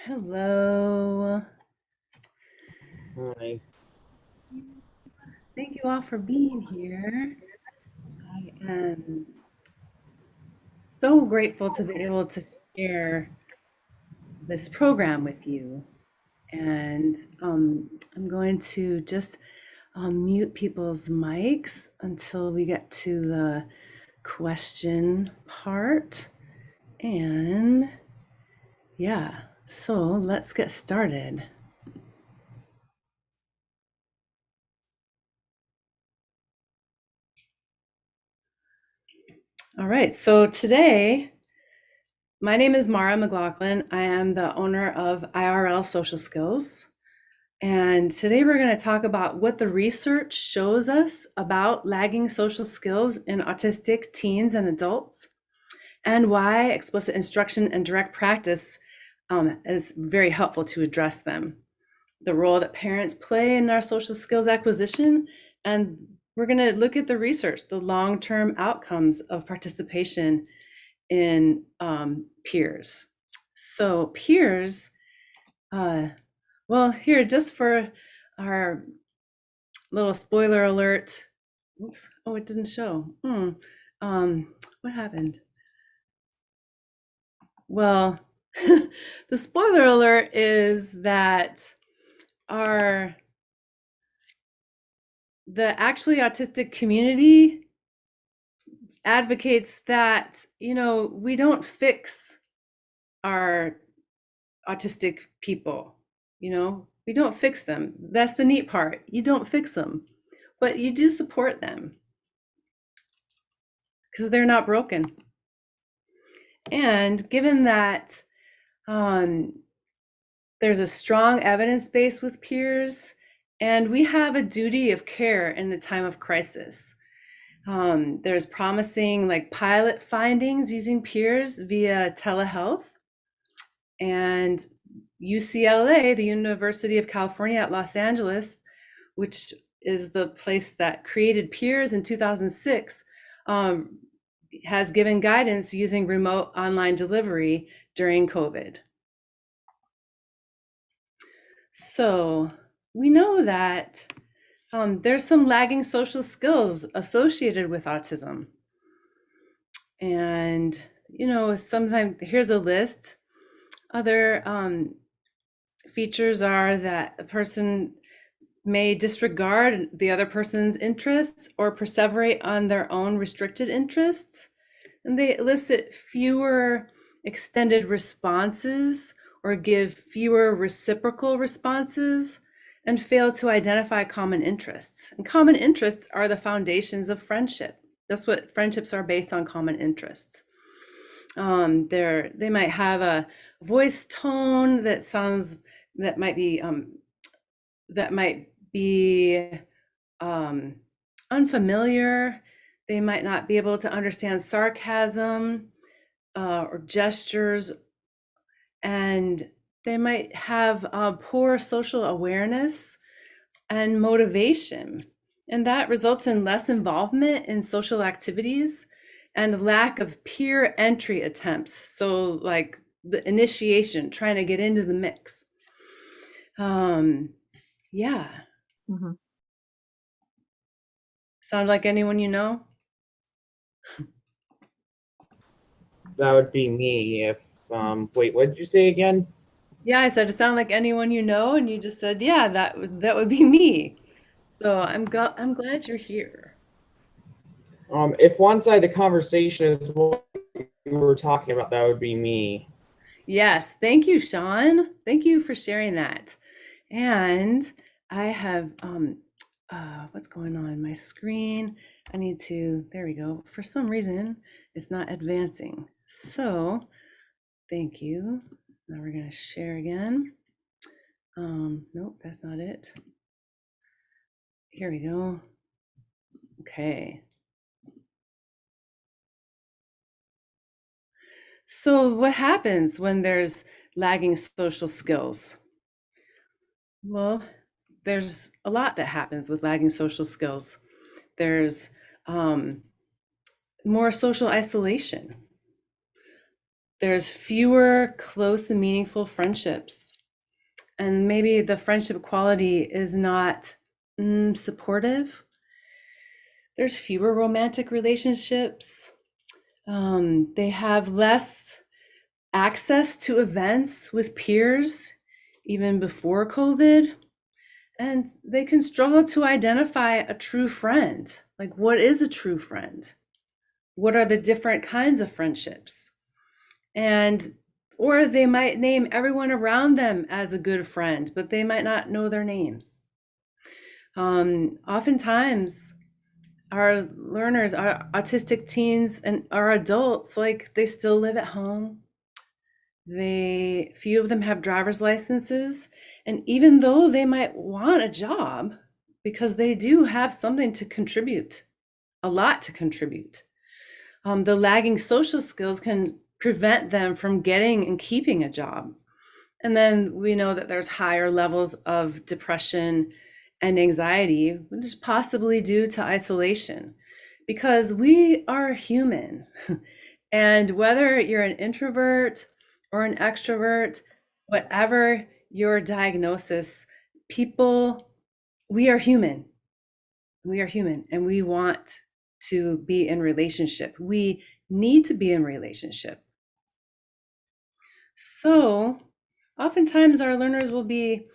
Hello. Hi. Thank you all for being here. I am so grateful to be able to share this program with you. And I'm going to just mute people's mics until we get to the question part. And yeah, so let's get started. All right, so today, my name is Mara McLoughlin. I am the owner of IRL Social Skills. And today we're going to talk about what the research shows us about lagging social skills in autistic teens and adults, and why explicit instruction and direct practice is very helpful to address them. The role that parents play in our social skills acquisition, and we're going to look at the research, the long-term outcomes of participation in peers. So peers, well, here, just for our little spoiler alert. Oops. Oh, it didn't show. What happened? Well, the spoiler alert is that our the actually autistic community advocates that, we don't fix our autistic people, we don't fix them. That's the neat part. You don't fix them, but you do support them because they're not broken. And given that there's a strong evidence base with peers, and we have a duty of care in the time of crisis. There's promising pilot findings using peers via telehealth, and UCLA, the University of California at Los Angeles, which is the place that created peers in 2006, has given guidance using remote online delivery during COVID. So we know that there's some lagging social skills associated with autism. And, sometimes here's a list. Other features are that a person may disregard the other person's interests or perseverate on their own restricted interests. And they elicit fewer extended responses or give fewer reciprocal responses and fail to identify common interests. And common interests are the foundations of friendship. That's what friendships are based on, common interests. They might have a voice tone that might be unfamiliar. They might not be able to understand sarcasm or gestures, and they might have poor social awareness and motivation. And that results in less involvement in social activities and lack of peer entry attempts. So, like the initiation, trying to get into the mix. Yeah. Mm-hmm. Sound like anyone you know? That would be me if, wait, what did you say again? Yeah, I said, it sound like anyone you know, and you just said, yeah, that would be me. So I'm glad you're here. If one side of the conversation is what you were talking about, that would be me. Yes, thank you, Sean. Thank you for sharing that. And I have what's going on? My screen. There we go. For some reason, it's not advancing. So thank you. Now we're gonna share again. Nope, that's not it. Here we go. Okay. So what happens when there's lagging social skills? Well, there's a lot that happens with lagging social skills. There's more social isolation. There's fewer close and meaningful friendships. And maybe the friendship quality is not supportive. There's fewer romantic relationships. They have less access to events with peers, even before COVID. And they can struggle to identify a true friend. Like, what is a true friend? What are the different kinds of friendships? And or they might name everyone around them as a good friend, but they might not know their names. Oftentimes, our learners, our autistic teens and our adults, like they still live at home. Few of them have driver's licenses. And even though they might want a job, because they do have something to contribute, a lot to contribute, the lagging social skills can prevent them from getting and keeping a job. And then we know that there's higher levels of depression and anxiety, which is possibly due to isolation, because we are human. And whether you're an introvert or an extrovert, whatever your diagnosis, we are human. We are human and we want to be in relationship. We need to be in relationship. So oftentimes our learners will be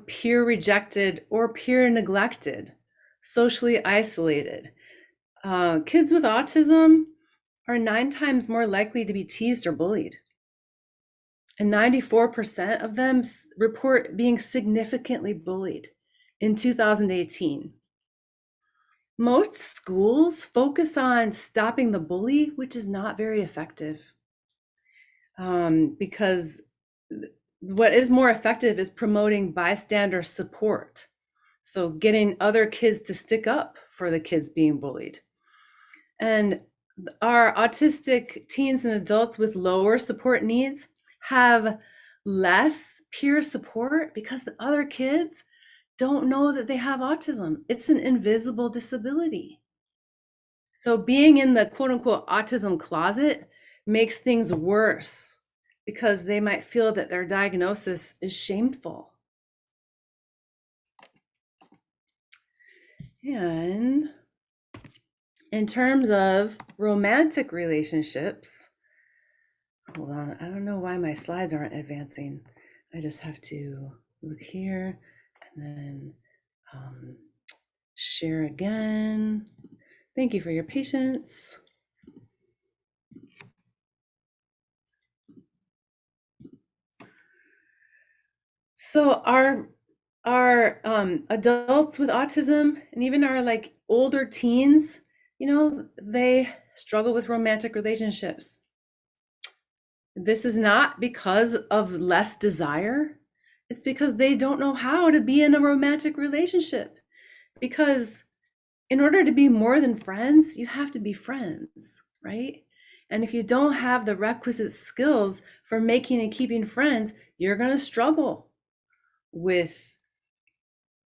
peer rejected or peer neglected, socially isolated. Kids with autism are 9 times more likely to be teased or bullied. And 94% of them report being significantly bullied in 2018. Most schools focus on stopping the bully, which is not very effective, because what is more effective is promoting bystander support. So getting other kids to stick up for the kids being bullied. And our autistic teens and adults with lower support needs have less peer support because the other kids don't know that they have autism. It's an invisible disability. So being in the quote unquote autism closet makes things worse because they might feel that their diagnosis is shameful. And in terms of romantic relationships, hold on, I don't know why my slides aren't advancing. I just have to look here and then share again. Thank you for your patience. So our adults with autism and even our like older teens, they struggle with romantic relationships. This is not because of less desire. It's because they don't know how to be in a romantic relationship. Because in order to be more than friends, you have to be friends, right? And if you don't have the requisite skills for making and keeping friends, you're going to struggle with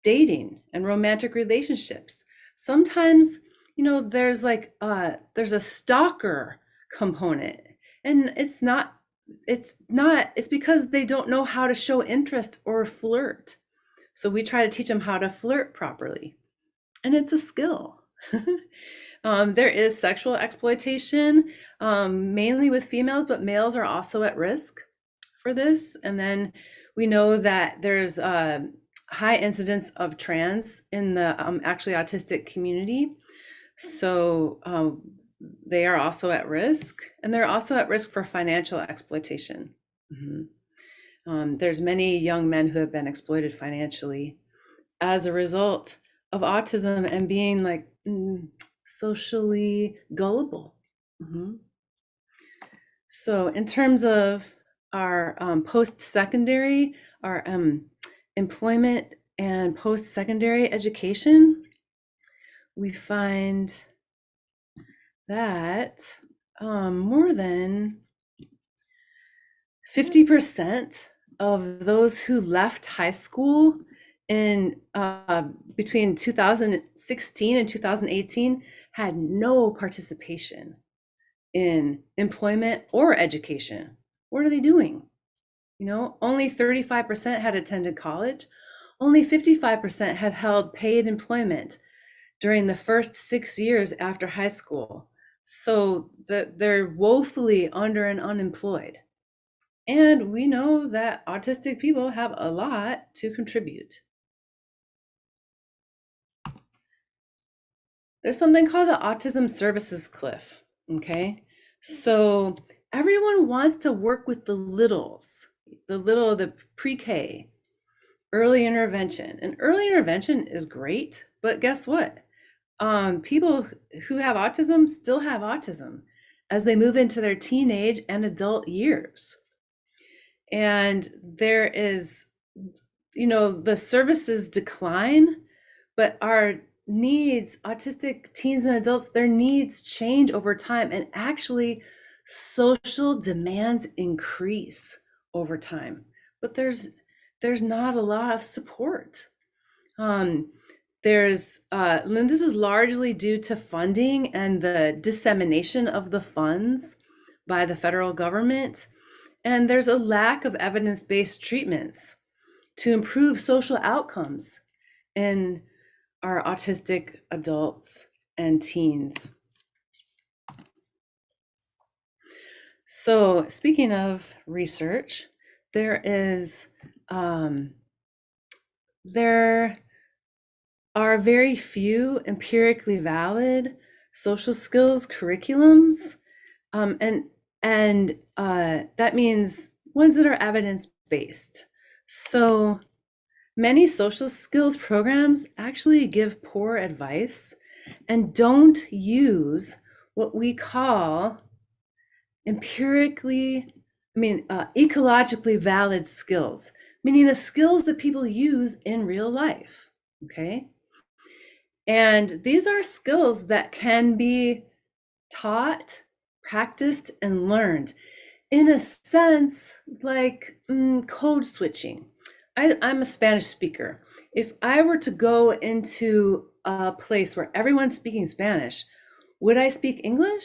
dating and romantic relationships. Sometimes, there's there's a stalker component, and it's because they don't know how to show interest or flirt. So we try to teach them how to flirt properly, and it's a skill. There is sexual exploitation, mainly with females, but males are also at risk for this. And then we know that there's high incidence of trans in the actually autistic community. So they are also at risk, and they're also at risk for financial exploitation. There's many young men who have been exploited financially as a result of autism and being like socially gullible. So in terms of our post-secondary, our employment and post-secondary education, we find that more than 50% of those who left high school in between 2016 and 2018 had no participation in employment or education. What are they doing? Only 35% had attended college. Only 55% had held paid employment during the first 6 years after high school. So they're woefully under and unemployed. And we know that autistic people have a lot to contribute. There's something called the autism services cliff, okay? So everyone wants to work with the pre-K, early intervention. And early intervention is great, but guess what? People who have autism still have autism as they move into their teenage and adult years. And there is, the services decline, but our needs, autistic teens and adults, their needs change over time, and actually social demands increase over time. But there's not a lot of support. And this is largely due to funding and the dissemination of the funds by the federal government. And there's a lack of evidence-based treatments to improve social outcomes in our autistic adults and teens. So speaking of research, there are very few empirically valid social skills curriculums, and that means ones that are evidence-based. So many social skills programs actually give poor advice and don't use what we call ecologically valid skills, meaning the skills that people use in real life, okay? And these are skills that can be taught, practiced, and learned. In a sense, like code switching. I'm a Spanish speaker. If I were to go into a place where everyone's speaking Spanish, would I speak English?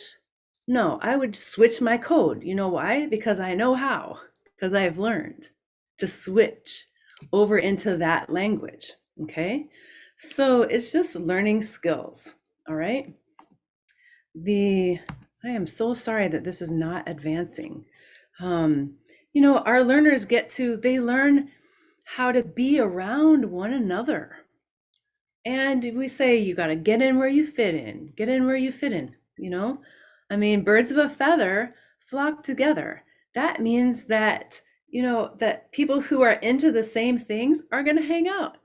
No, I would switch my code. You know why? Because I know how, because I've learned to switch over into that language, okay? So it's just learning skills, all right? I am so sorry that this is not advancing. Our learners they learn how to be around one another. And we say, you got to get in where you fit in, get in where you fit in, birds of a feather flock together. That means that, that people who are into the same things are going to hang out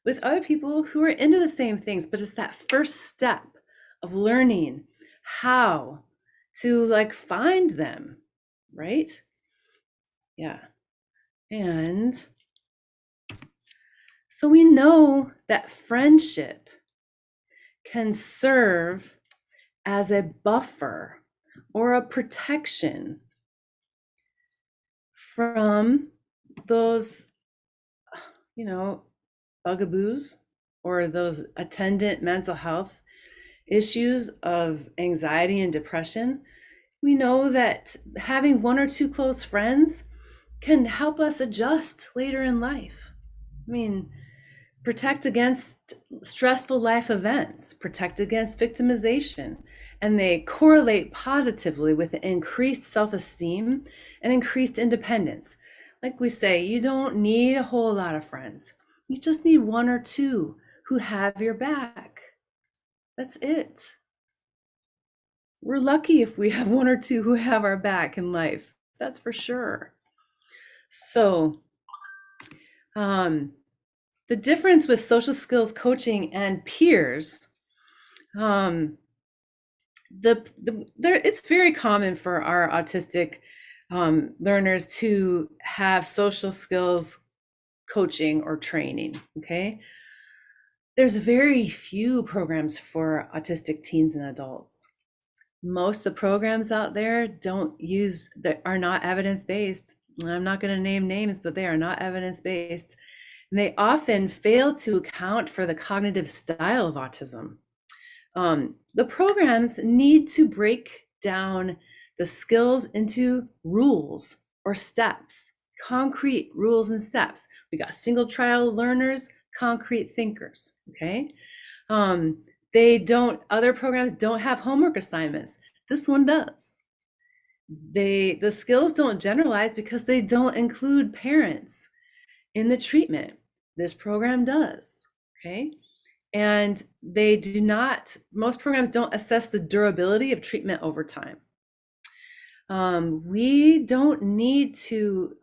with other people who are into the same things. But it's that first step of learning how to find them, right? Yeah. And so we know that friendship can serve as a buffer or a protection from those, bugaboos or those attendant mental health issues of anxiety and depression. We know that having one or two close friends can help us adjust later in life. Protect against stressful life events, protect against victimization, and they correlate positively with increased self-esteem and increased independence. Like we say, you don't need a whole lot of friends. You just need one or two who have your back. That's it. We're lucky if we have one or two who have our back in life. That's for sure. So, the difference with social skills coaching and peers, it's very common for our autistic learners to have social skills coaching or training, okay? There's very few programs for autistic teens and adults. Most of the programs out there are not evidence-based. I'm not going to name names, but they are not evidence-based. And they often fail to account for the cognitive style of autism. The programs need to break down the skills into rules or steps, concrete rules and steps. We got single trial learners, concrete thinkers, okay? Other programs don't have homework assignments. This one does. The skills don't generalize because they don't include parents in the treatment. This program does, okay? And they do not, most programs don't assess the durability of treatment over time. We don't need to,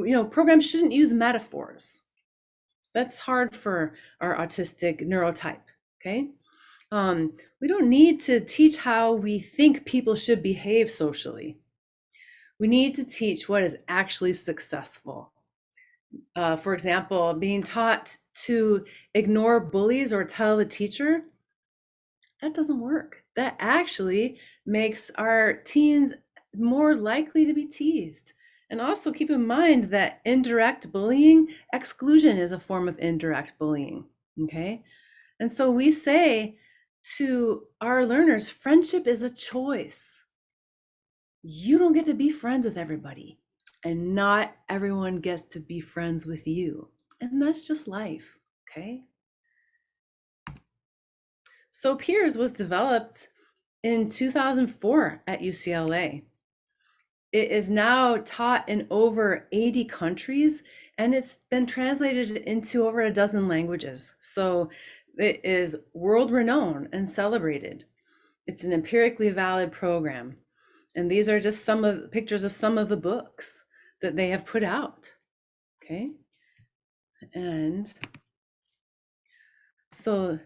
programs shouldn't use metaphors. That's hard for our autistic neurotype, okay? We don't need to teach how we think people should behave socially. We need to teach what is actually successful. For example, being taught to ignore bullies or tell the teacher, that doesn't work. That actually makes our teens more likely to be teased. And also keep in mind that indirect bullying, exclusion is a form of indirect bullying, okay? And so we say to our learners, friendship is a choice. You don't get to be friends with everybody, and not everyone gets to be friends with you. And that's just life, okay? So Peers was developed in 2004 at UCLA. It is now taught in over 80 countries, and it's been translated into over a dozen languages. So it is world renowned and celebrated. It's an empirically valid program. And these are just some of the pictures of some of the books that they have put out, okay? And so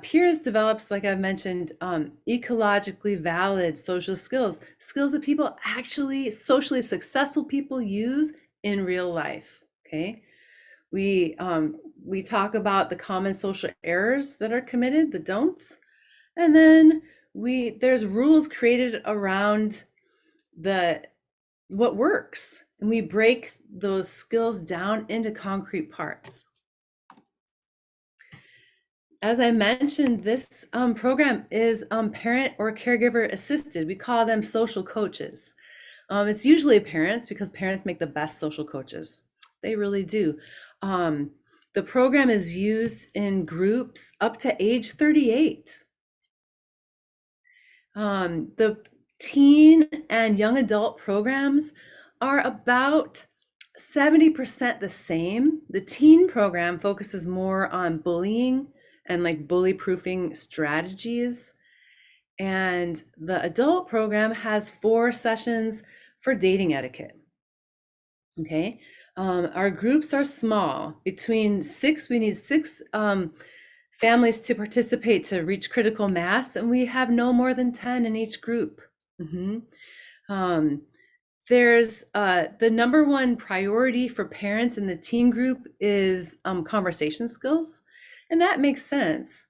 Peers develops, like I mentioned, ecologically valid social skills, skills that people actually, socially successful people use in real life, okay? We talk about the common social errors that are committed, the don'ts, and then there's rules created around what works, and we break those skills down into concrete parts. As I mentioned, this program is parent or caregiver assisted. We call them social coaches. It's usually parents because parents make the best social coaches. They really do. The program is used in groups up to age 38. The teen and young adult programs are about 70% the same. The teen program focuses more on bullying and like bully proofing strategies. And the adult program has 4 sessions for dating etiquette. Okay. Our groups are small. We need 6 families to participate to reach critical mass, and we have no more than 10 in each group. There's the number one priority for parents in the teen group is conversation skills, and that makes sense.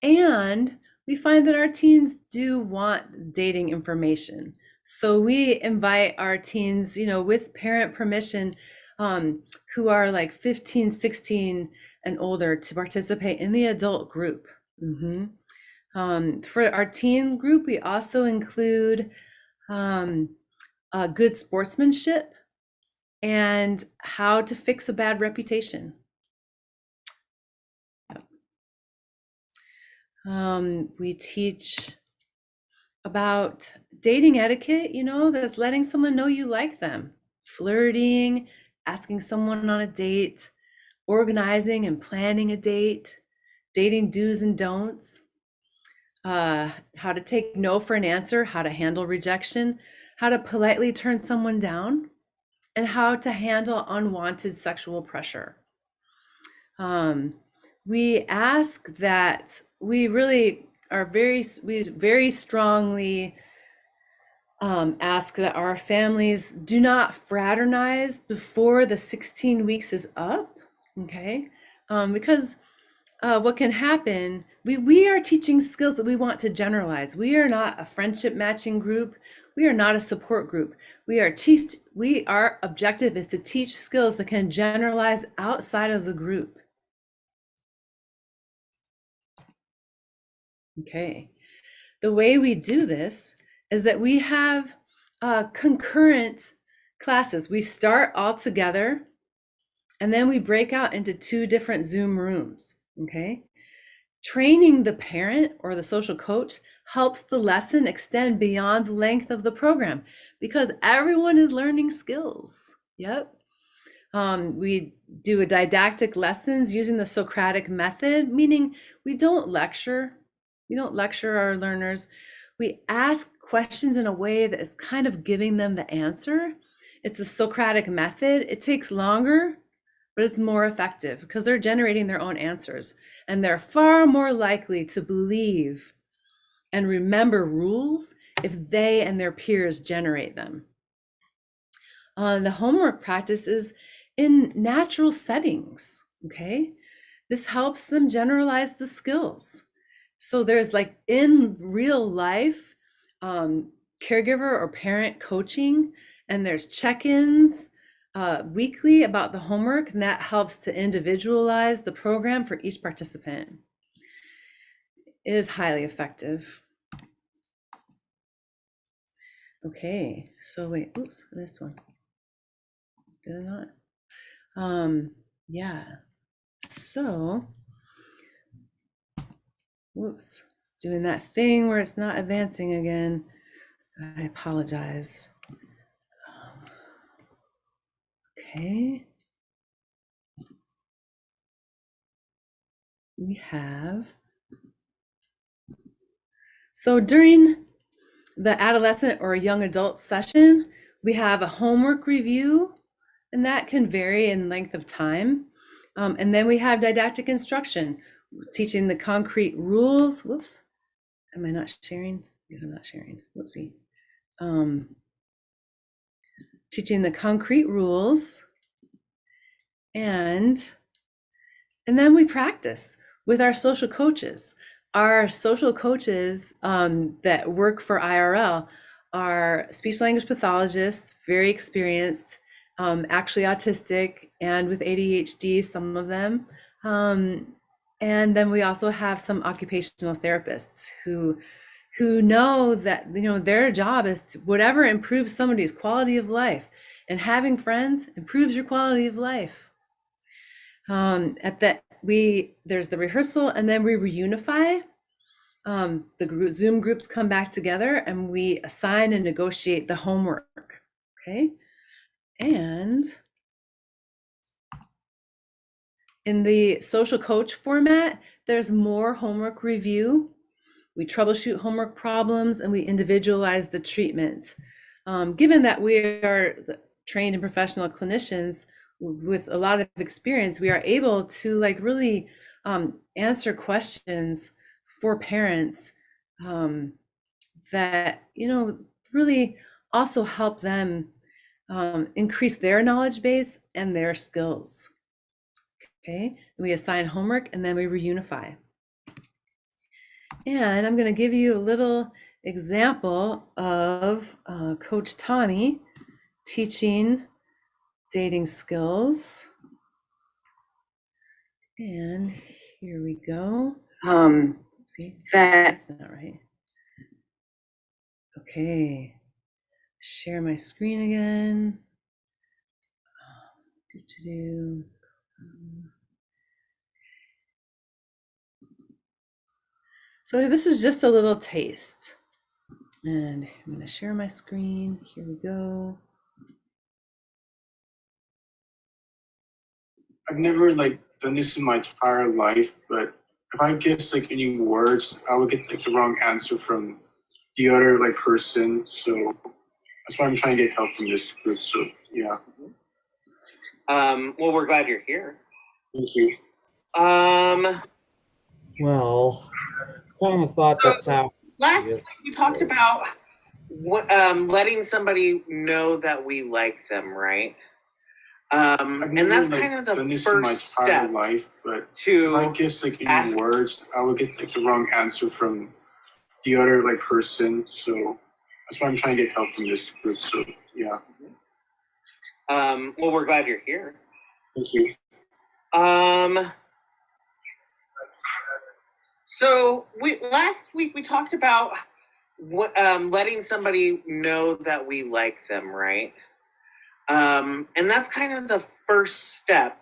And we find that our teens do want dating information. So we invite our teens, with parent permission, who are like 15, 16 and older to participate in the adult group. For our teen group, we also include good sportsmanship and how to fix a bad reputation. We teach about dating etiquette, that's letting someone know you like them, flirting, asking someone on a date, organizing and planning a date, dating do's and don'ts, how to take no for an answer, how to handle rejection, how to politely turn someone down, and how to handle unwanted sexual pressure. We ask that we very strongly ask that our families do not fraternize before the 16 weeks is up, okay? Because what can happen, we are teaching skills that we want to generalize. We are not a friendship matching group. We are not a support group. Our objective is to teach skills that can generalize outside of the group. Okay, The way we do this is that we have concurrent classes. We start all together and then we break out into 2 different Zoom rooms, okay? Training the parent or the social coach helps the lesson extend beyond the length of the program because everyone is learning skills. Yep. We do a didactic lessons using the Socratic method, meaning we don't lecture. We don't lecture our learners. We ask questions in a way that is kind of giving them the answer. It's a Socratic method. It takes longer, but it's more effective because they're generating their own answers and they're far more likely to believe and remember rules if they and their peers generate them. The homework practice is in natural settings, okay? This helps them generalize the skills. So there's like in real life, caregiver or parent coaching, and there's check-ins weekly about the homework, and that helps to individualize the program for each participant. It is highly effective. Okay, so wait, oops, this one. Did I not? Yeah, so, whoops, it's doing that thing where it's not advancing again. I apologize. Okay. We have, so during the adolescent or young adult session, we have a homework review, and that can vary in length of time. And then we have didactic instruction, teaching the concrete rules. Whoops, am I not sharing? Because I'm not sharing. Whoopsie. Teaching the concrete rules, and then we practice with our social coaches. Our social coaches that work for IRL are speech language pathologists, very experienced, actually autistic and with ADHD, some of them. And then we also have some occupational therapists who know that, you know, their job is to whatever improves somebody's quality of life, and having friends improves your quality of life. There's the rehearsal, and then we reunify. The Zoom groups come back together and we assign and negotiate the homework. Okay. And in the social coach format, there's more homework review. We troubleshoot homework problems and we individualize the treatment. Given that we are trained and professional clinicians with a lot of experience, we are able to like really answer questions for parents that, you know, really also help them increase their knowledge base and their skills. Okay, we assign homework and then we reunify. And I'm going to give you a little example of Coach Tommy teaching dating skills. And here we go. See, that's not right. Okay, share my screen again. So this is just a little taste. And I'm going to share my screen. Here we go. I've never like done this in my entire life, but if I guess like any words, I would get like the wrong answer from the other like person. So that's why I'm trying to get help from this group. So yeah. Well, we're glad you're here. Thank you. Well, kind of thought that's how. Last week we talked about letting somebody know that we like them, right? And that's kind of the done this in my first entire step life, but to if I guess like any words, I would get like the wrong answer from the other like person. So that's why I'm trying to get help from this group. So yeah. Well, we're glad you're here. Thank you. So last week we talked about letting somebody know that we like them, right? And that's kind of the first step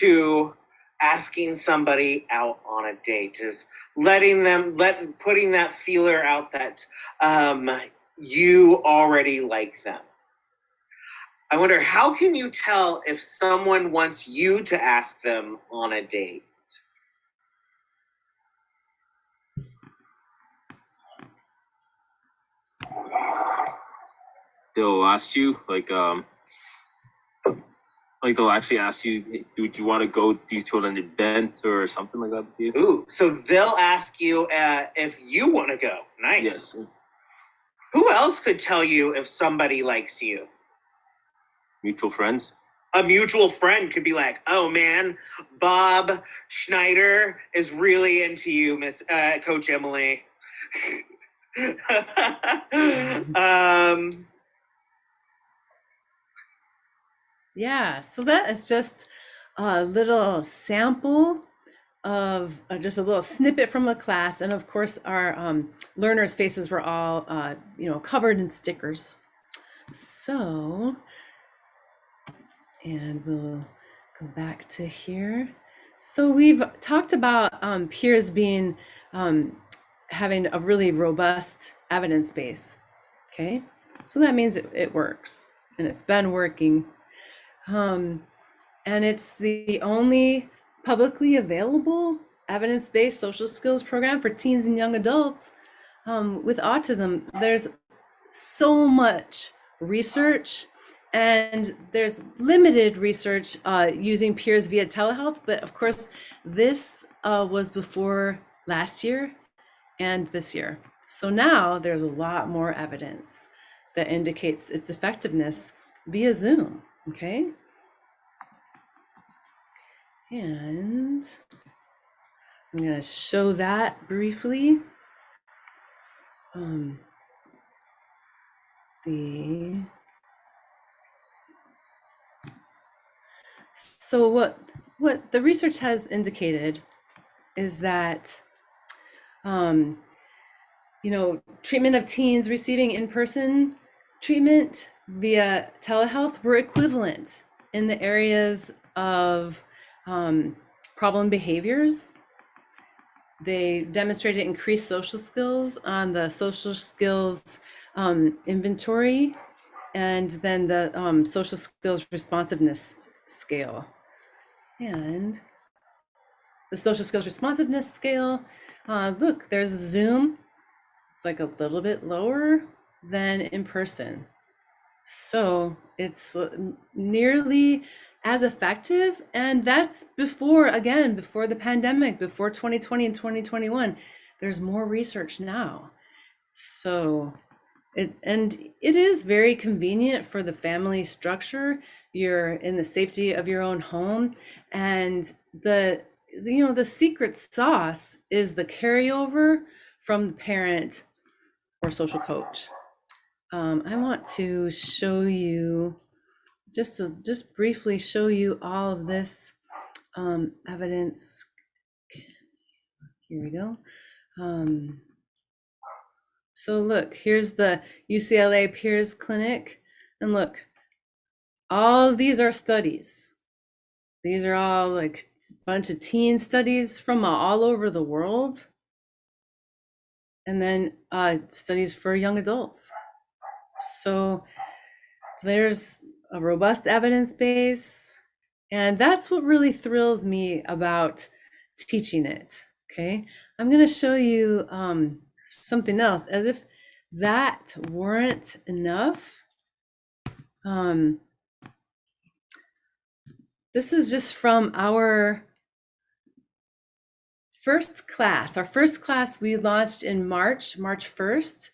to asking somebody out on a date, is putting that feeler out that you already like them. I wonder, how can you tell if someone wants you to ask them on a date? They'll ask you like they'll actually ask you, "Hey, do you want to go to an event or something like that with you?" Ooh, so they'll ask you if you want to go. Nice. Yes. Who else could tell you if somebody likes you? Mutual friends. A mutual friend could be like, "Oh man, Bob Schneider is really into you, Miss Coach Emily." Yeah, so that is just a little sample of just a little snippet from the class. And of course, our learners' faces were all, covered in stickers. So, and we'll go back to here. So we've talked about peers being, having a really robust evidence base, okay? So that means it works, and it's been working. And it's the only publicly available evidence-based social skills program for teens and young adults with autism. There's so much research, and there's limited research using peers via telehealth, but of course this was before last year and this year. So now there's a lot more evidence that indicates its effectiveness via Zoom, okay? And I'm going to show that briefly. So what the research has indicated is that treatment of teens receiving in-person treatment via telehealth were equivalent in the areas of problem behaviors. They demonstrated increased social skills on the social skills inventory, and then the social skills responsiveness scale. And the social skills responsiveness scale, look, there's Zoom. It's like a little bit lower than in person. So it's nearly as effective, and that's before the pandemic, before 2020 and 2021. There's more research now. So it is very convenient for the family structure. You're in the safety of your own home, and the secret sauce is the carryover from the parent or social coach. I want to show you, just briefly show you all of this evidence. Here we go. So look, here's the UCLA Peers Clinic, and look, all of these are studies. These are all like a bunch of teen studies from all over the world, and then studies for young adults. So there's a robust evidence base, and that's what really thrills me about teaching it. Okay, I'm going to show you something else, as if that weren't enough. This is just from our first class. Our first class we launched in March 1st,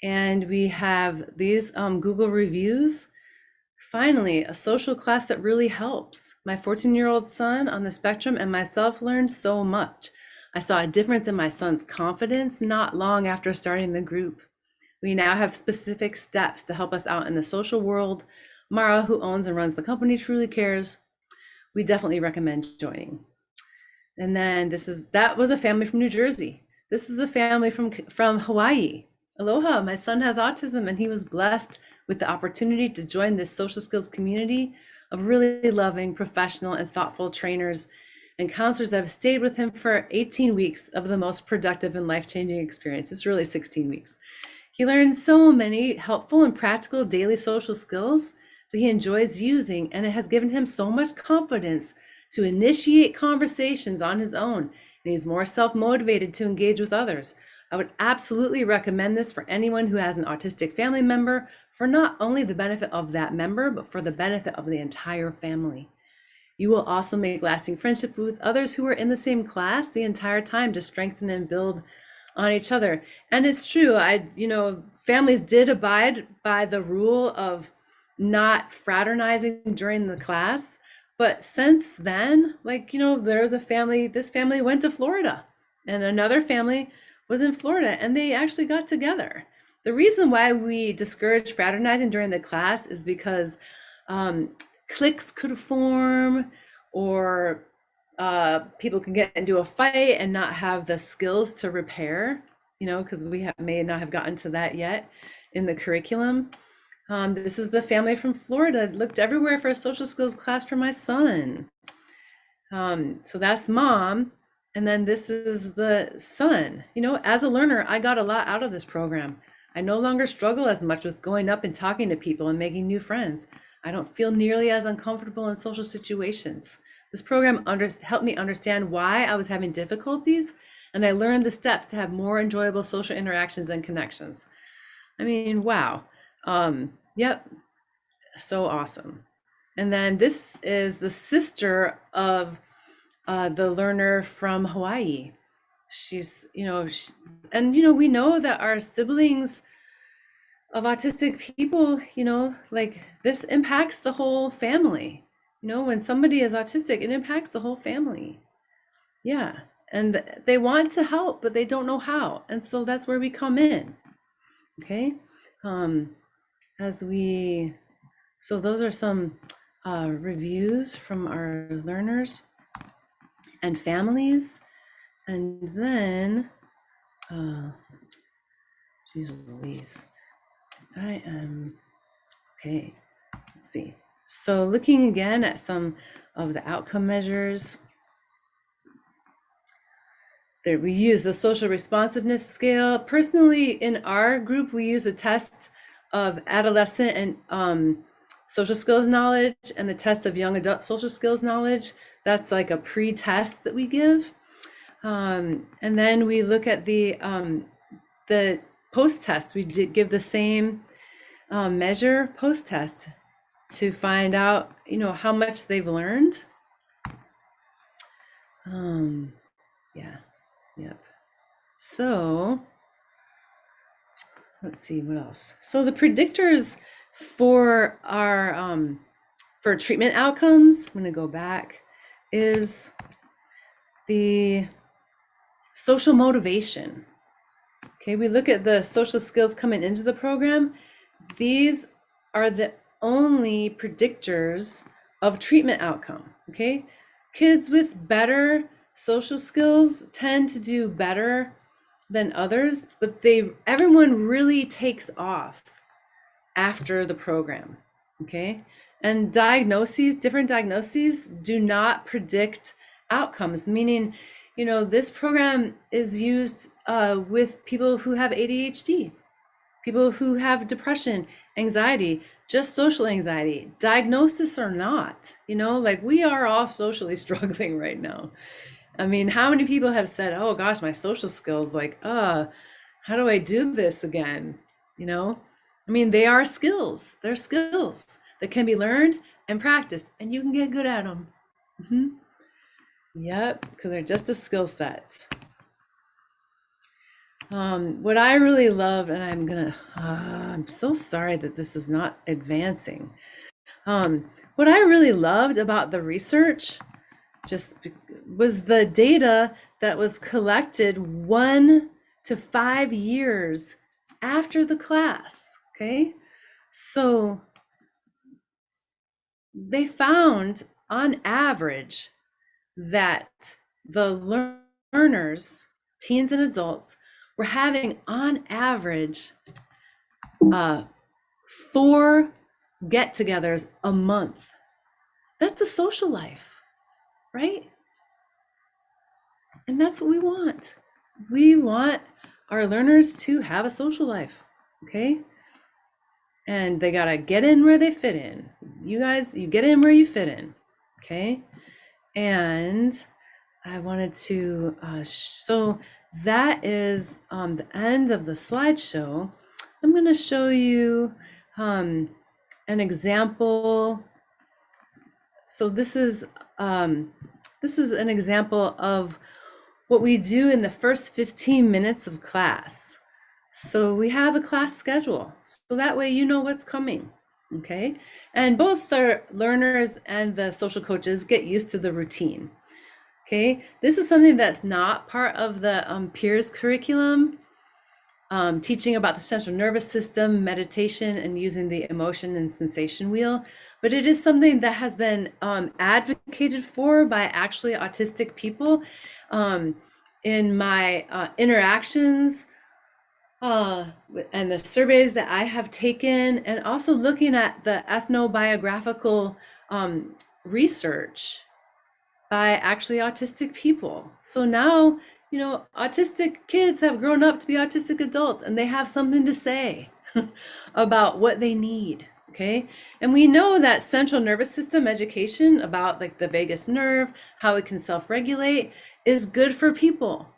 and we have these Google reviews. Finally, a social class that really helps. My 14-year-old son on the spectrum and myself learned so much. I saw a difference in my son's confidence not long after starting the group. We now have specific steps to help us out in the social world. Mara, who owns and runs the company, truly cares. We definitely recommend joining. And then that was a family from New Jersey. This is a family from Hawaii. Aloha, my son has autism and he was blessed with the opportunity to join this social skills community of really loving, professional, and thoughtful trainers and counselors that have stayed with him for 18 weeks of the most productive and life-changing experience. It's really 16 weeks. He learned so many helpful and practical daily social skills that he enjoys using, and it has given him so much confidence to initiate conversations on his own, and he's more self-motivated to engage with others. I would absolutely recommend this for anyone who has an autistic family member, for not only the benefit of that member, but for the benefit of the entire family. You will also make lasting friendship with others who are in the same class the entire time to strengthen and build on each other. And it's true, families did abide by the rule of not fraternizing during the class. But since then, there was a family, this family went to Florida, and another family was in Florida, and they actually got together. The reason why we discourage fraternizing during the class is because cliques could form, or people can get into a fight and not have the skills to repair, because we may not have gotten to that yet in the curriculum. This is the family from Florida. Looked everywhere for a social skills class for my son. So that's mom. And then this is the son. As a learner, I got a lot out of this program. I no longer struggle as much with going up and talking to people and making new friends. I don't feel nearly as uncomfortable in social situations. This program helped me understand why I was having difficulties, and I learned the steps to have more enjoyable social interactions and connections. I mean, wow. Yep, so awesome. And then this is the sister of the learner from Hawaii. She's, we know that our siblings of autistic people, this impacts the whole family. When somebody is autistic, it impacts the whole family. Yeah, and they want to help, but they don't know how. And so that's where we come in, okay? So those are some reviews from our learners and families. And then, geez Louise, okay, let's see. So looking again at some of the outcome measures, there we use the social responsiveness scale. Personally, in our group, we use a test of adolescent and social skills knowledge and the test of young adult social skills knowledge. That's like a pre-test that we give. And then we look at the post-test. We did give the same measure post-test to find out, how much they've learned. Yep. So let's see what else. So the predictors for our for treatment outcomes, I'm going to go back, is the social motivation. Okay, we look at the social skills coming into the program. These are the only predictors of treatment outcome. Okay, kids with better social skills tend to do better than others, but everyone really takes off after the program. Okay, and different diagnoses do not predict outcomes, meaning, this program is used with people who have ADHD, people who have depression, anxiety, just social anxiety, diagnosis or not. We are all socially struggling right now. I mean, how many people have said, oh gosh, my social skills, how do I do this again? I mean, they are skills. They're skills that can be learned and practiced, and you can get good at them. Yep, because they're just a skill set. What I really love, and I'm so sorry that this is not advancing. What I really loved about the research was the data that was collected 1 to 5 years after the class. Okay, so they found on average that the learners, teens and adults, We're having on average 4 get-togethers a month. That's a social life, right? And that's what we want. We want our learners to have a social life, okay? And they gotta get in where they fit in. You guys, you get in where you fit in, okay? And I wanted to, so that is the end of the slideshow. I'm gonna show you an example. So this is an example of what we do in the first 15 minutes of class. So we have a class schedule, so that way you know what's coming, okay? And both the learners and the social coaches get used to the routine, okay? This is something that's not part of the peers curriculum, teaching about the central nervous system, meditation, and using the emotion and sensation wheel. But it is something that has been advocated for by actually autistic people. In my interactions and the surveys that I have taken, and also looking at the ethnobiographical research by actually autistic people. So now, you know, autistic kids have grown up to be autistic adults, and they have something to say about what they need, okay? And we know that central nervous system education about like the vagus nerve, how it can self-regulate, is good for people.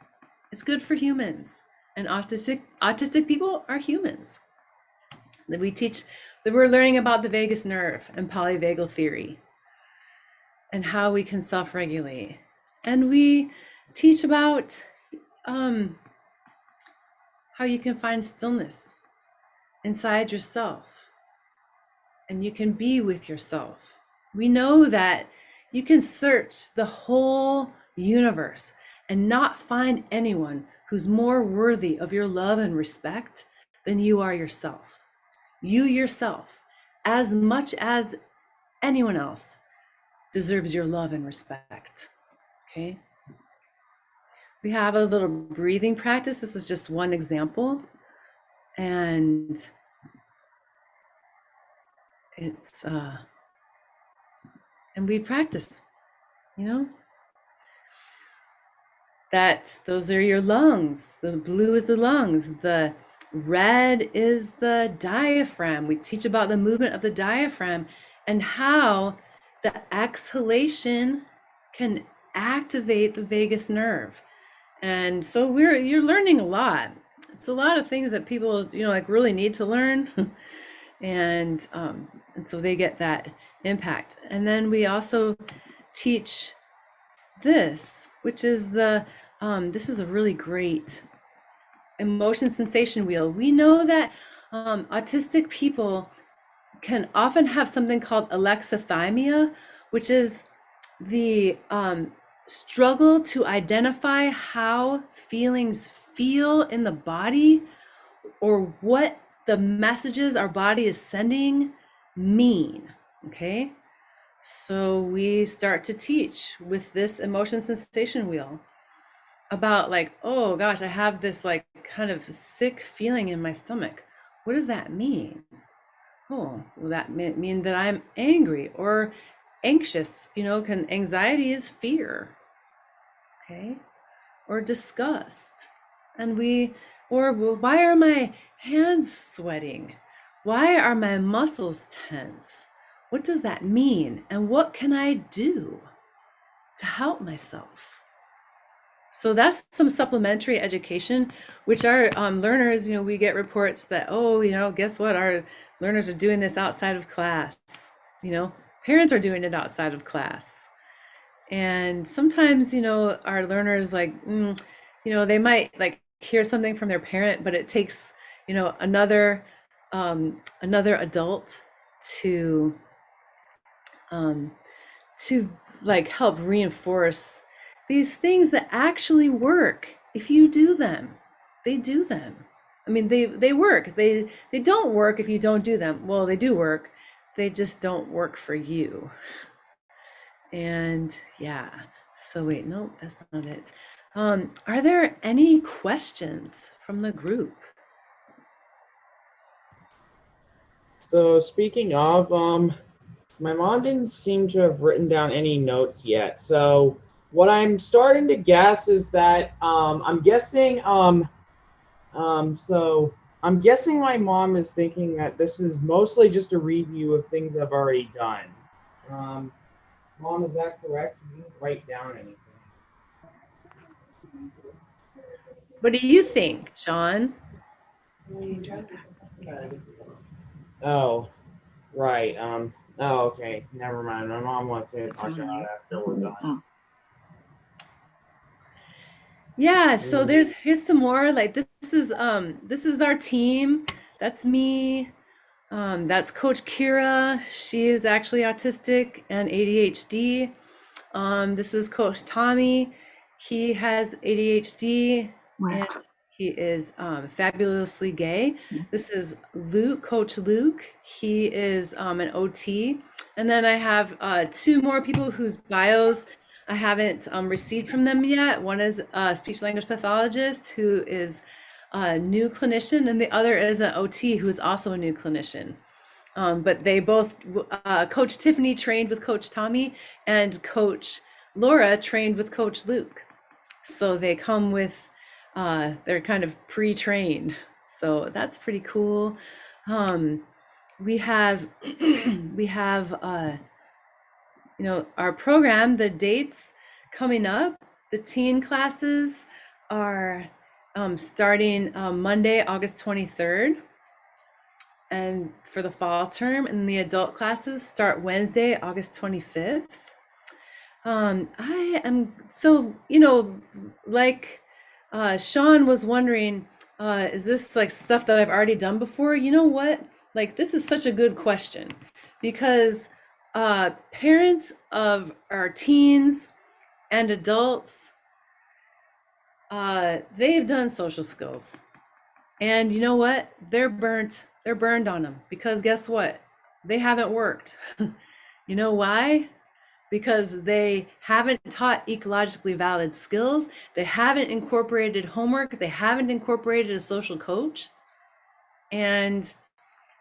It's good for humans. And autistic people are humans. That we teach, that we're learning about the vagus nerve and polyvagal theory and how we can self-regulate. And we teach about how you can find stillness inside yourself and you can be with yourself. We know that you can search the whole universe and not find anyone who's more worthy of your love and respect than you are yourself. You yourself, as much as anyone else, deserves your love and respect, okay? We have a little breathing practice. This is just one example. And it's, and we practice, you know? Those are your lungs. The blue is the lungs. The red is the diaphragm. We teach about the movement of the diaphragm and how the exhalation can activate the vagus nerve. And so you're learning a lot. It's a lot of things that people, you know, like really need to learn. and so they get that impact. And then we also teach this, which is this is a really great emotion sensation wheel. We know that autistic people can often have something called alexithymia, which is the struggle to identify how feelings feel in the body or what the messages our body is sending mean, okay? So we start to teach with this emotion sensation wheel about like, oh gosh, I have this like kind of sick feeling in my stomach. What does that mean? Oh, well, that mean that I'm angry or anxious, you know, anxiety is fear, okay? Or disgust. And why are my hands sweating? Why are my muscles tense? What does that mean? And what can I do to help myself? So that's some supplementary education, which our learners, you know, we get reports that, oh, you know, guess what? Our learners are doing this outside of class. You know, parents are doing it outside of class. And sometimes, you know, our learners like, you know, they might like hear something from their parent, but it takes, you know, another adult to like help reinforce these things that actually work. If you do them, they do them. I mean, they work. They don't work if you don't do them. Well, they do work. They just don't work for you. And yeah, so wait, no, that's not it. Are there any questions from the group? So speaking of, my mom didn't seem to have written down any notes yet. So what I'm starting to guess is that I'm guessing my mom is thinking that this is mostly just a review of things I've already done. Mom, is that correct? You didn't write down anything. What do you think, Sean? Oh, right. Oh, okay. Never mind. My mom wants me to talk about it after we're done. Yeah, so here's some more. Like this is our team. That's me. That's Coach Kira. She is actually autistic and ADHD. This is Coach Tommy. He has ADHD and he is fabulously gay. This is Luke, Coach Luke. He is an OT. And then I have two more people whose bios I haven't received from them yet. One is a speech language pathologist who is a new clinician, and the other is an OT who is also a new clinician. But they both, Coach Tiffany trained with Coach Tommy, and Coach Laura trained with Coach Luke. So they come with, they're kind of pre-trained. So that's pretty cool. We have, our program, the dates coming up. The teen classes are starting Monday, August 23rd. And for the fall term, and the adult classes start Wednesday, August 25th. I am, so, like Sean was wondering, is this like stuff that I've already done before? You know what? Like, this is such a good question, because parents of our teens and adults, they've done social skills. And you know what? They're burned on them, because guess what? They haven't worked. You know why? Because they haven't taught ecologically valid skills. They haven't incorporated homework. They haven't incorporated a social coach. And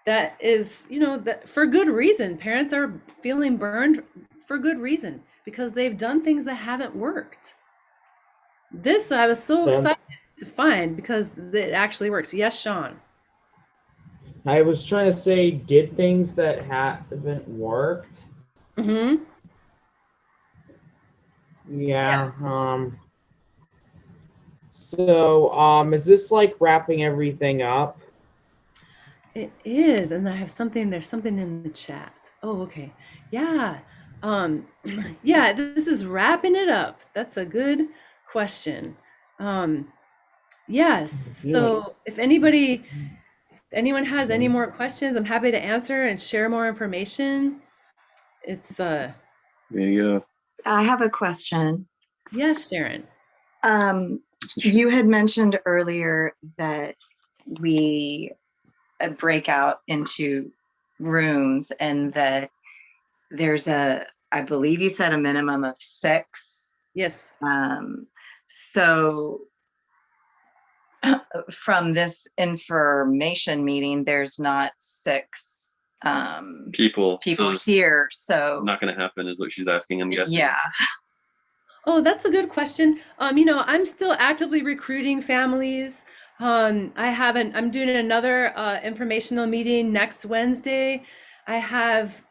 that is, that for good reason. Parents are feeling burned for good reason, because they've done things that haven't worked. This I was so excited to find, because it actually works. Yes, Sean. I was trying to say, did things that haven't worked? Mm-hmm. Yeah. So, is this like wrapping everything up? It is, and I have something. There's something in the chat. Oh, okay. Yeah. Yeah. This is wrapping it up. That's a good question. Yes. So, if anyone has any more questions, I'm happy to answer and share more information. It's There you go. I have a question. Yes, Sharon. You had mentioned earlier that we break out into rooms, and that there's I believe you said a minimum of 6. Yes. So from this information meeting, there's not 6 people so here. So not going to happen is what she's asking, I'm guessing. Yeah. Oh, that's a good question. I'm still actively recruiting families. I'm doing another informational meeting next Wednesday. I've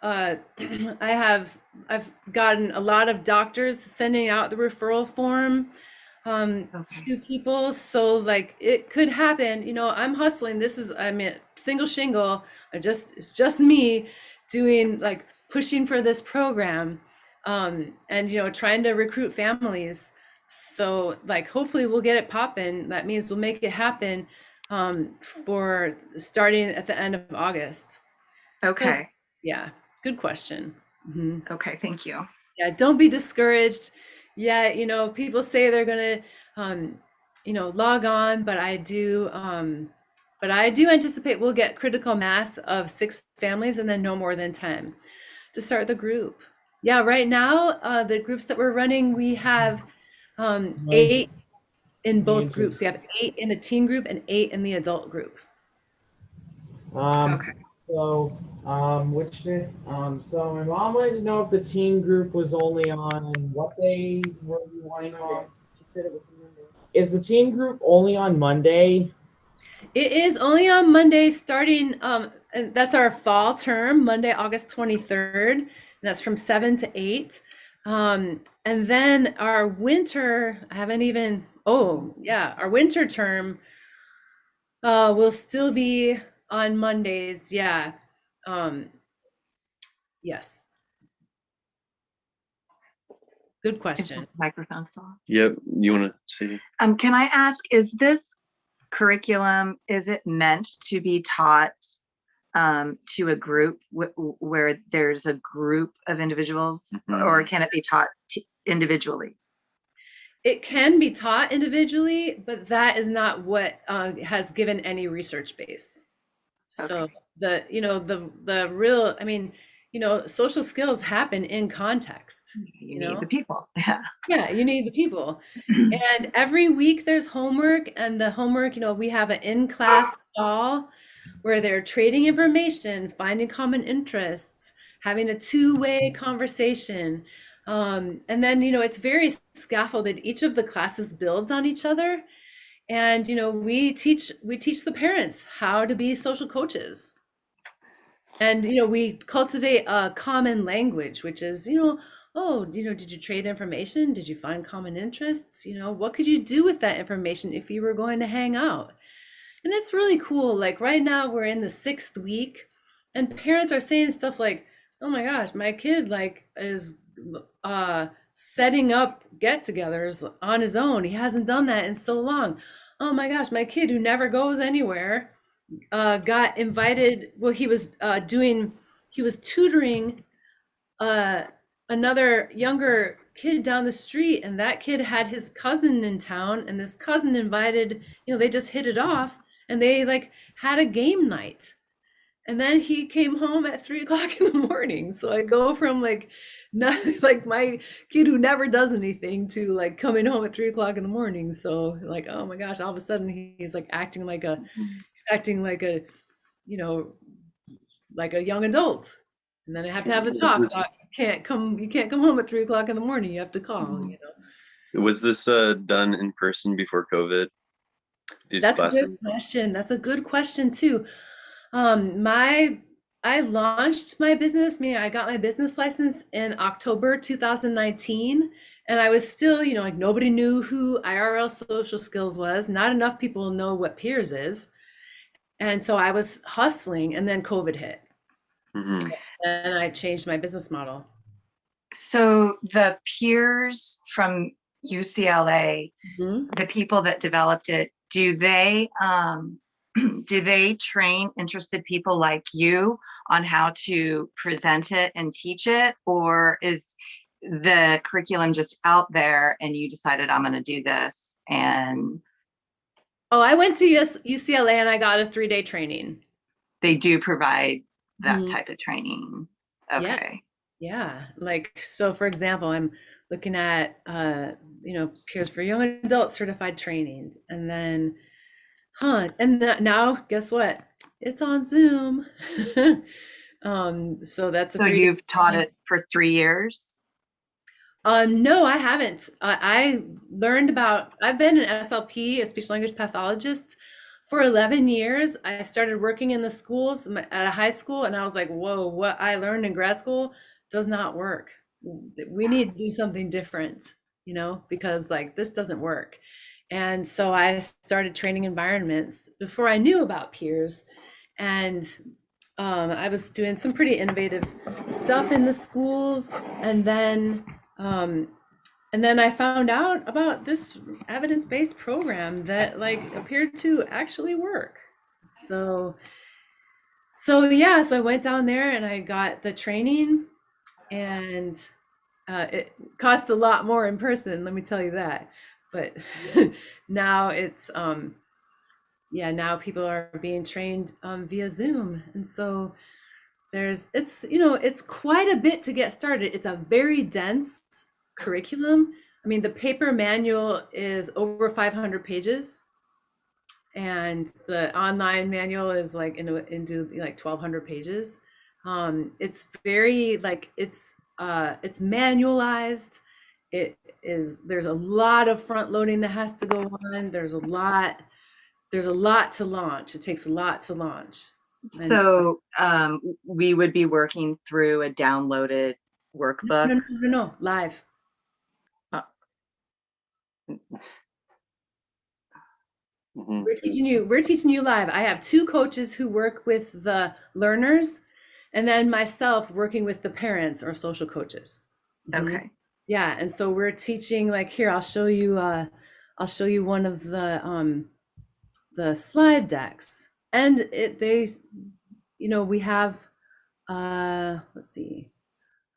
gotten a lot of doctors sending out the referral form to people. So like, it could happen. I'm hustling. I'm a single shingle. It's just me doing, like, pushing for this program. And trying to recruit families. So like, hopefully we'll get it popping. That means we'll make it happen for starting at the end of August. Okay. Yeah, good question. Mm-hmm. Okay, thank you. Yeah, don't be discouraged. Yeah, people say they're gonna log on, but I do anticipate we'll get critical mass of 6 families, and then no more than 10 to start the group. Yeah, right now, the groups that we're running, we have 8 in both Into- groups. We have 8 in the teen group and 8 in the adult group. Okay. So, so my mom wanted to know if the teen group was only on what day were you wanting on? She said it was Monday. Is the teen group only on Monday? It is only on Monday starting, and that's our fall term, Monday, August 23rd. And that's from 7 to 8. And then our winter, our winter term will still be on Mondays. Yeah. Yes. Good Is question. the microphone still on? Yep. You want to say? Can I ask, is this curriculum, is it meant to be taught to a group where there's a group of individuals, or can it be taught individually? It can be taught individually, but that is not what has given any research base. So Okay. the real, social skills happen in context. You need the people. Yeah. Yeah, you need the people. And every week there's homework, and the homework, we have an in-class call where they're trading information, finding common interests, having a two-way conversation. And then, it's very scaffolded. Each of the classes builds on each other. And, we teach the parents how to be social coaches. And, we cultivate a common language, which is, did you trade information? Did you find common interests? What could you do with that information if you were going to hang out? And it's really cool. Like right now we're in the 6th week, and parents are saying stuff like, oh my gosh, my kid is setting up get-togethers on his own. He hasn't done that in so long. Oh my gosh, my kid who never goes anywhere got invited. Well, he was tutoring another younger kid down the street, and that kid had his cousin in town, and this cousin invited, they just hit it off, and they had a game night. And then he came home at 3 o'clock in the morning. So I go from not my kid who never does anything to coming home at 3 o'clock in the morning. So oh my gosh, all of a sudden he's acting like a like a young adult. And then I have to have the talk about you can't come home at 3 o'clock in the morning. You have to call, Was this done in person before COVID? These That's classes? a good question. That's a good question too. I launched my business, meaning I got my business license in October 2019. And I was still, nobody knew who IRL Social Skills was. Not enough people know what peers is. And so I was hustling, and then COVID hit. Mm-hmm. So then I changed my business model. So the peers from UCLA, the people that developed it, do they train interested people like you on how to present it and teach it, or is the curriculum just out there and you decided I'm going to do this? And I went to UCLA and I got a 3-day training. They do provide that type of training. Okay. Yeah. So for example, I'm looking at, Peers for Young Adults certified trainings. And then, now guess what? It's on Zoom. So that's So you've taught it for 3 years? No, I haven't. I've been an SLP, a speech language pathologist, for 11 years. I started working in the schools at a high school, and I was like, whoa, what I learned in grad school does not work. We need to do something different, because this doesn't work. And so I started training environments before I knew about peers. And I was doing some pretty innovative stuff in the schools. And then I found out about this evidence-based program that appeared to actually work. So I went down there and I got the training, and it cost a lot more in person, let me tell you that. But now it's now people are being trained via Zoom, and so it's quite a bit to get started. It's a very dense curriculum, I mean, the paper manual is over 500 pages, and the online manual is like into like 1,200 pages. It's very like it's manualized. There's a lot of front loading that has to go on. There's a lot to launch. It takes a lot to launch. So we would be working through a downloaded workbook. No, live. Mhm. We're teaching you live. I have 2 coaches who work with the learners, and then myself working with the parents or social coaches. Okay. Yeah, and so we're teaching, like, here, I'll show you one of the slide decks. And we have let's see.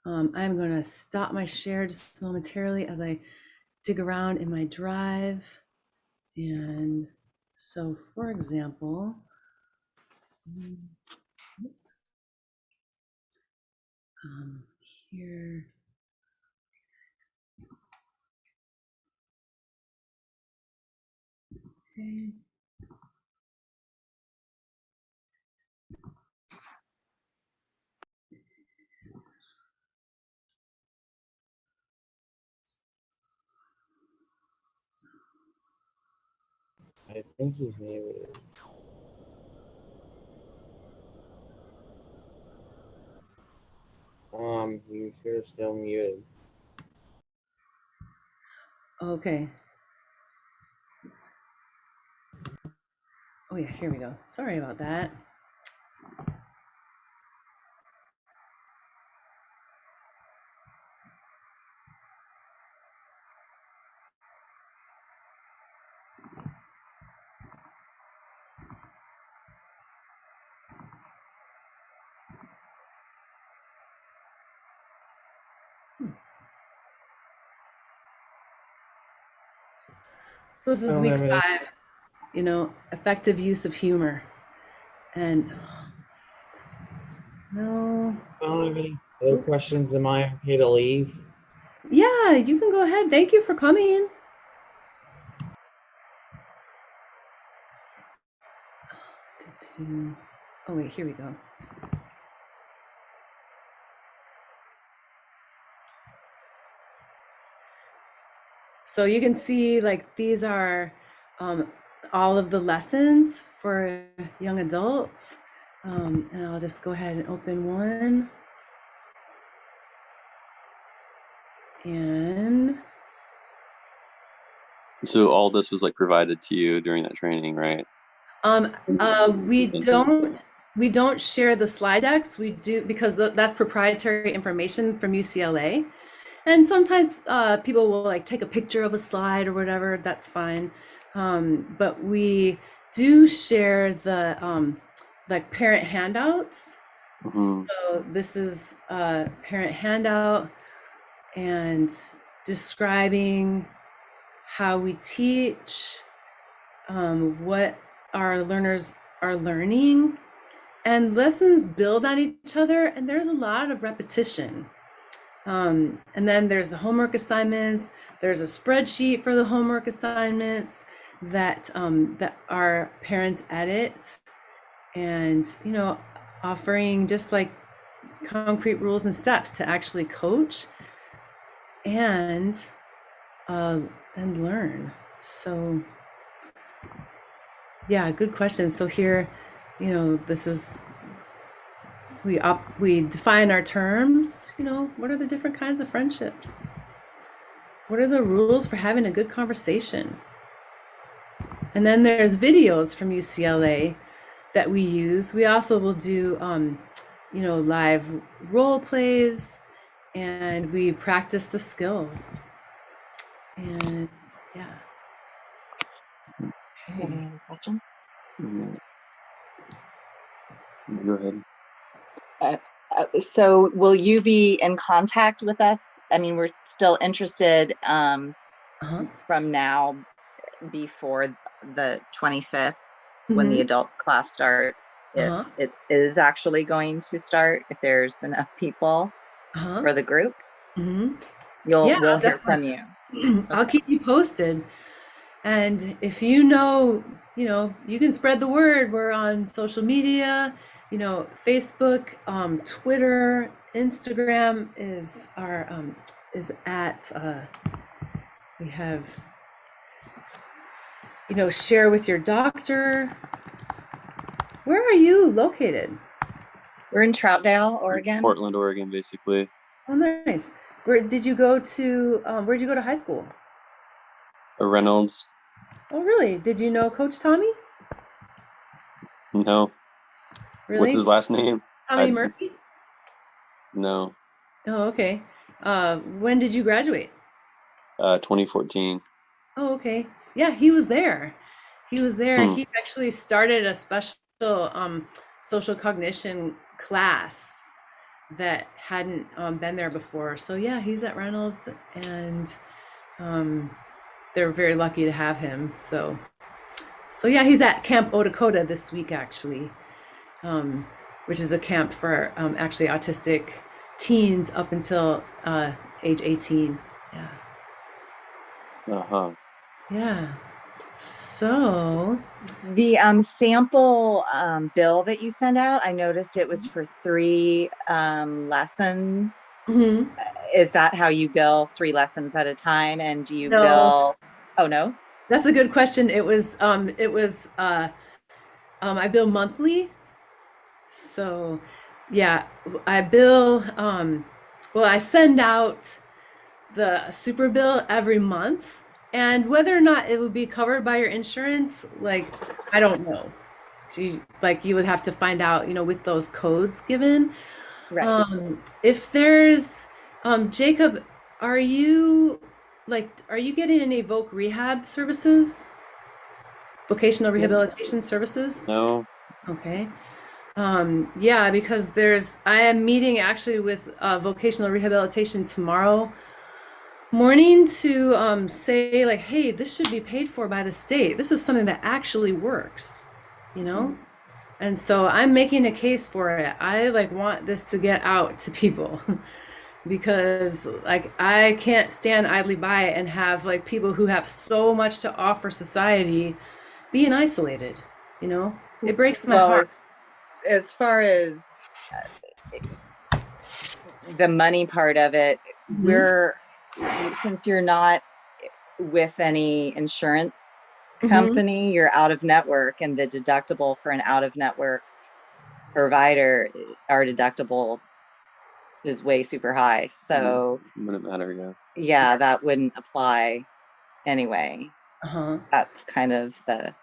I'm going to stop my share just momentarily as I dig around in my drive. And so, for example, oops, here. Okay. I think he's muted. You're still muted. Okay. Oops. Oh yeah, here we go. Sorry about that. So this is week 5, effective use of humor. And no. I don't have any other questions. Am I okay to leave? Yeah, you can go ahead. Thank you for coming. Oh wait, here we go. So you can see, like, these are all of the lessons for young adults. And I'll just go ahead and open one. And so all this was like provided to you during that training, right? we don't share the slide decks. We do, because that's proprietary information from UCLA. And sometimes people will like take a picture of a slide or whatever. That's fine. But we do share the like parent handouts. Mhm. So this is a parent handout and describing how we teach, what our learners are learning, and lessons build on each other, and there's a lot of repetition. And then there's the homework assignments. There's a spreadsheet for the homework assignments that our parents edit, and offering just like concrete rules and steps to actually coach and learn. So yeah, good question. So here, this is, we define our terms. What are the different kinds of friendships? What are the rules for having a good conversation? And then there's videos from UCLA that we use. We also will do live role plays, and we practice the skills. And yeah. Any other question? Mhm. Go ahead. So will you be in contact with us? I mean, we're still interested from now before the 25th, when the adult class starts, if it is actually going to start, if there's enough people for the group. We'll hear from you. I'll keep you posted. And if you know, you can spread the word. We're on social media, Facebook, Twitter, Instagram is our is at we have, share with your doctor. Where are you located? We're in Troutdale, Oregon. Portland, Oregon, basically. Oh, nice. Where'd you go to high school? Reynolds. Oh, really? Did you know Coach Tommy? No. Really? What's his last name? Tommy Murphy? No. Oh, okay. When did you graduate? 2014. Oh, okay. Yeah, he was there. He was there. Hmm. He actually started a special social cognition class that hadn't been there before. So yeah, he's at Reynolds, and they're very lucky to have him. So yeah, he's at Camp Odakota this week actually, which is a camp for actually autistic teens up until age 18. Yeah. Uh-huh. Yeah. So The sample bill that you send out, I noticed it was for 3 lessons. mhm. Is that how you bill 3 lessons at a time? And do you No. bill? Oh, no? That's a good question. It was I bill monthly. So yeah, I bill well, I send out the super bill every month, and whether or not it would be covered by your insurance, like, I don't know. So you would have to find out, with those codes given. Right. If there's Jacob, are you getting any voc rehab services? Vocational rehabilitation services? No. Okay. Yeah, because I am meeting actually with vocational rehabilitation tomorrow morning to say like, hey, this should be paid for by the state. This is something that actually works, And so I'm making a case for it. I want this to get out to people because I can't stand idly by and have people who have so much to offer society being isolated, It breaks my heart. As far as the money part of it, since you're not with any insurance company, you're out of network, and the deductible for an out of network provider, our deductible is way super high. So Wouldn't matter, yeah, that wouldn't apply anyway. That's kind of the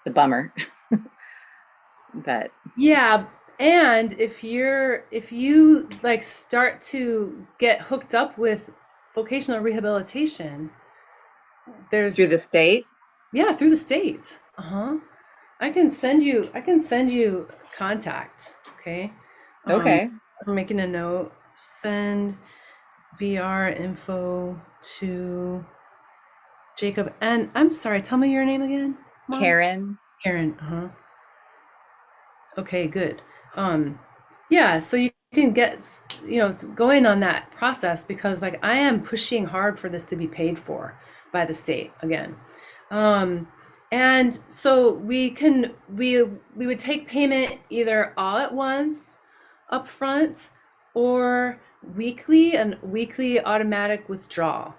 bummer. But yeah, and if you start to get hooked up with vocational rehabilitation, there's through the state. Yeah, through the state. I can send you contact. Okay. Okay. I'm making a note. Send VR info to Jacob. And I'm sorry, tell me your name again. Mom? Karen. Karen. Okay, good. Yeah, so you can get going on that process, because I am pushing hard for this to be paid for by the state again. And so we would take payment either all at once upfront or weekly automatic withdrawal.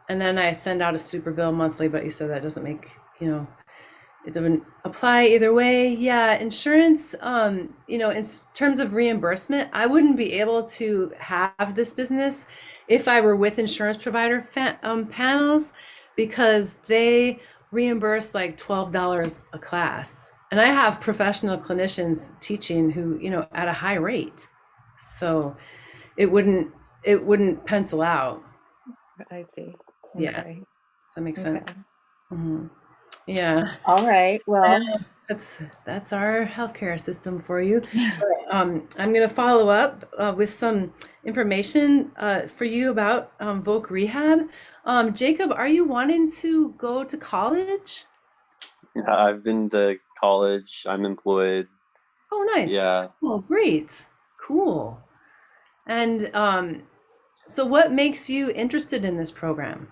And then I send out a super bill monthly, but you said that doesn't make, it doesn't apply either way. Yeah, insurance, in terms of reimbursement, I wouldn't be able to have this business if I were with insurance provider panels, because they reimburse $12 a class. And I have professional clinicians teaching who, at a high rate. So it wouldn't pencil out. I see. Yeah. Okay. Does that make sense? Yeah. All right. Well, that's our healthcare system for you. But, I'm going to follow up with some information for you about voc rehab. Jacob, are you wanting to go to college? Yeah, I've been to college. I'm employed. Oh, nice. Yeah. Oh, great. Cool. And so what makes you interested in this program?